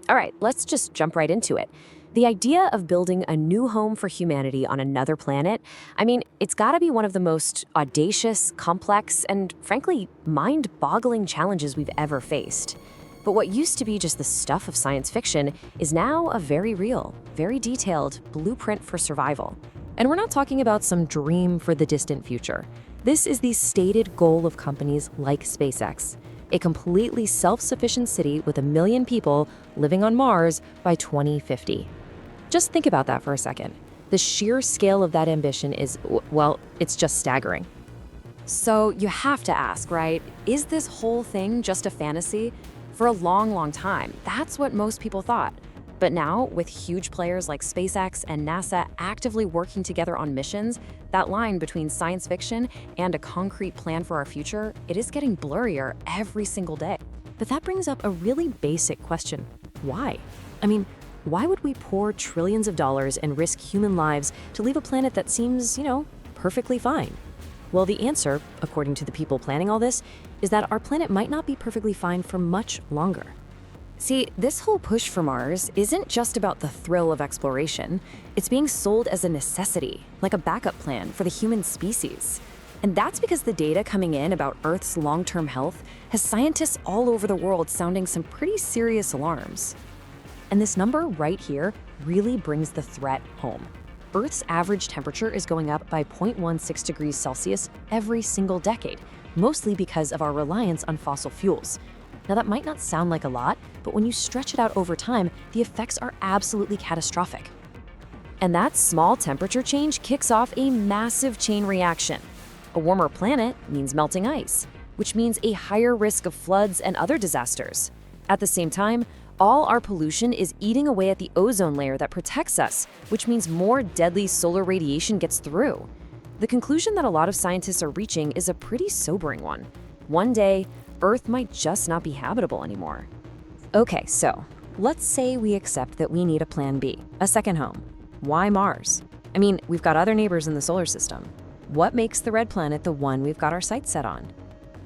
All right, let's just jump right into it. The idea of building a new home for humanity on another planet, it's gotta be one of the most audacious, complex, and frankly, mind-boggling challenges we've ever faced. But what used to be just the stuff of science fiction is now a very real, very detailed blueprint for survival. And we're not talking about some dream for the distant future. This is the stated goal of companies like SpaceX, a completely self-sufficient city with 1 million people living on Mars by 2050. Just think about that for a second. The sheer scale of that ambition is, well, it's just staggering. So you have to ask, right? Is this whole thing just a fantasy? For a long, long time, that's what most people thought. But now, with huge players like SpaceX and NASA actively working together on missions, that line between science fiction and a concrete plan for our future, it is getting blurrier every single day. But that brings up a really basic question. Why? Why would we pour trillions of dollars and risk human lives to leave a planet that seems, perfectly fine? Well, the answer, according to the people planning all this, is that our planet might not be perfectly fine for much longer. See, this whole push for Mars isn't just about the thrill of exploration. It's being sold as a necessity, like a backup plan for the human species. And that's because the data coming in about Earth's long-term health has scientists all over the world sounding some pretty serious alarms. And this number right here really brings the threat home. Earth's average temperature is going up by 0.16 degrees Celsius every single decade, mostly because of our reliance on fossil fuels. Now, that might not sound like a lot, but when you stretch it out over time, the effects are absolutely catastrophic. And that small temperature change kicks off a massive chain reaction. A warmer planet means melting ice, which means a higher risk of floods and other disasters. At the same time, all our pollution is eating away at the ozone layer that protects us, which means more deadly solar radiation gets through. The conclusion that a lot of scientists are reaching is a pretty sobering one. One day, Earth might just not be habitable anymore. Okay, so let's say we accept that we need a plan B, a second home. Why Mars? We've got other neighbors in the solar system. What makes the red planet the one we've got our sights set on?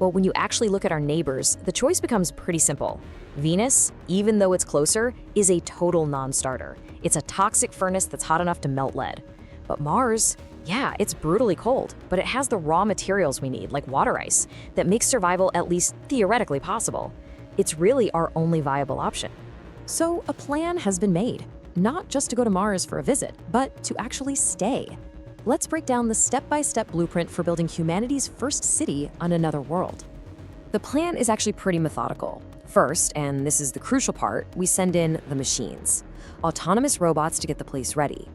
Well, when you actually look at our neighbors, the choice becomes pretty simple. Venus, even though it's closer, is a total non-starter. It's a toxic furnace that's hot enough to melt lead. But Mars, yeah, it's brutally cold, but it has the raw materials we need, like water ice, that makes survival at least theoretically possible. It's really our only viable option. So a plan has been made, not just to go to Mars for a visit, but to actually stay. Let's break down the step-by-step blueprint for building humanity's first city on another world. The plan is actually pretty methodical. First, and this is the crucial part, we send in the machines. Autonomous robots to get the place ready.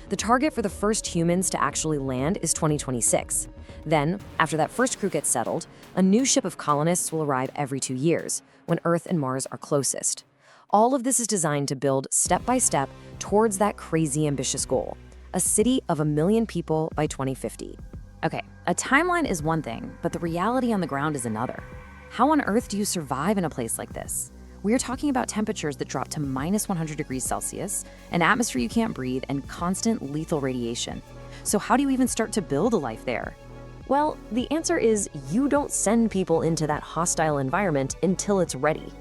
The target for the first humans to actually land is 2026. Then, after that first crew gets settled, a new ship of colonists will arrive every 2 years, when Earth and Mars are closest. All of this is designed to build step by step towards that crazy ambitious goal. A city of 1 million people by 2050. Okay, a timeline is one thing, but the reality on the ground is another. How on earth do you survive in a place like this? We are talking about temperatures that drop to minus 100 degrees Celsius, an atmosphere you can't breathe, and constant lethal radiation. So how do you even start to build a life there? Well, the answer is you don't send people into that hostile environment until it's ready.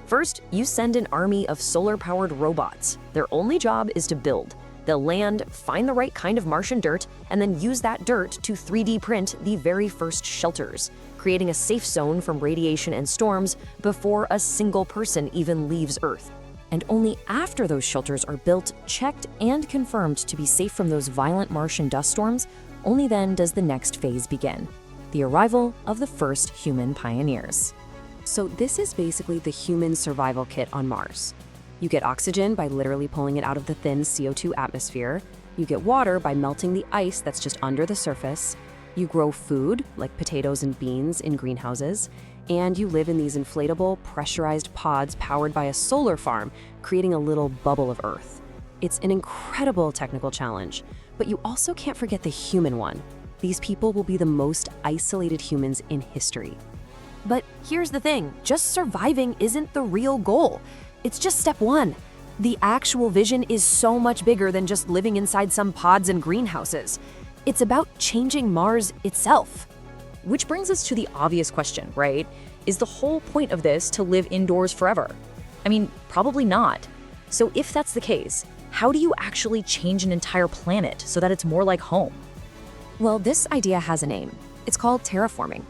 First, you send an army of solar-powered robots. Their only job is to build. They'll land, find the right kind of Martian dirt, and then use that dirt to 3D print the very first shelters, creating a safe zone from radiation and storms before a single person even leaves Earth. And only after those shelters are built, checked, and confirmed to be safe from those violent Martian dust storms, only then does the next phase begin, the arrival of the first human pioneers. So this is basically the human survival kit on Mars. You get oxygen by literally pulling it out of the thin CO2 atmosphere. You get water by melting the ice that's just under the surface. You grow food, like potatoes and beans, in greenhouses. And you live in these inflatable, pressurized pods powered by a solar farm, creating a little bubble of Earth. It's an incredible technical challenge, but you also can't forget the human one. These people will be the most isolated humans in history. But here's the thing, just surviving isn't the real goal. It's just step one. The actual vision is so much bigger than just living inside some pods and greenhouses. It's about changing Mars itself. Which brings us to the obvious question, right? Is the whole point of this to live indoors forever? Probably not. So if that's the case, how do you actually change an entire planet so that it's more like home? Well, this idea has a name. It's called terraforming.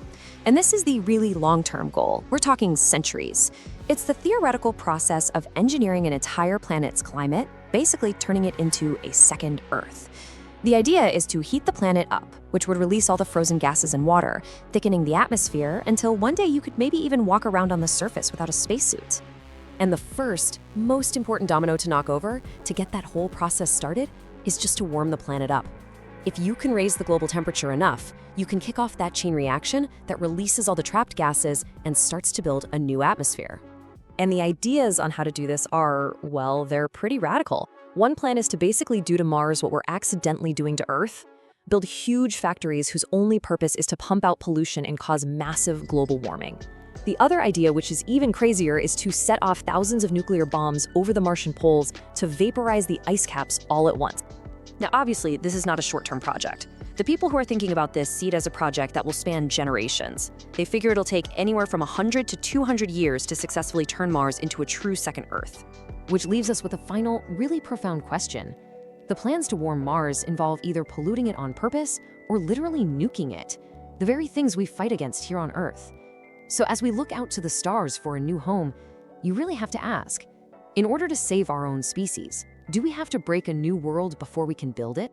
And this is the really long-term goal. We're talking centuries. It's the theoretical process of engineering an entire planet's climate, basically turning it into a second Earth. The idea is to heat the planet up, which would release all the frozen gases and water, thickening the atmosphere until one day you could maybe even walk around on the surface without a spacesuit. And the first, most important domino to knock over, to get that whole process started, is just to warm the planet up. If you can raise the global temperature enough, you can kick off that chain reaction that releases all the trapped gases and starts to build a new atmosphere. And the ideas on how to do this are, well, they're pretty radical. One plan is to basically do to Mars what we're accidentally doing to Earth, build huge factories whose only purpose is to pump out pollution and cause massive global warming. The other idea, which is even crazier, is to set off thousands of nuclear bombs over the Martian poles to vaporize the ice caps all at once. Now, obviously, this is not a short-term project. The people who are thinking about this see it as a project that will span generations. They figure it'll take anywhere from 100 to 200 years to successfully turn Mars into a true second Earth. Which leaves us with a final, really profound question. The plans to warm Mars involve either polluting it on purpose or literally nuking it, the very things we fight against here on Earth. So as we look out to the stars for a new home, you really have to ask, in order to save our own species, do we have to break a new world before we can build it?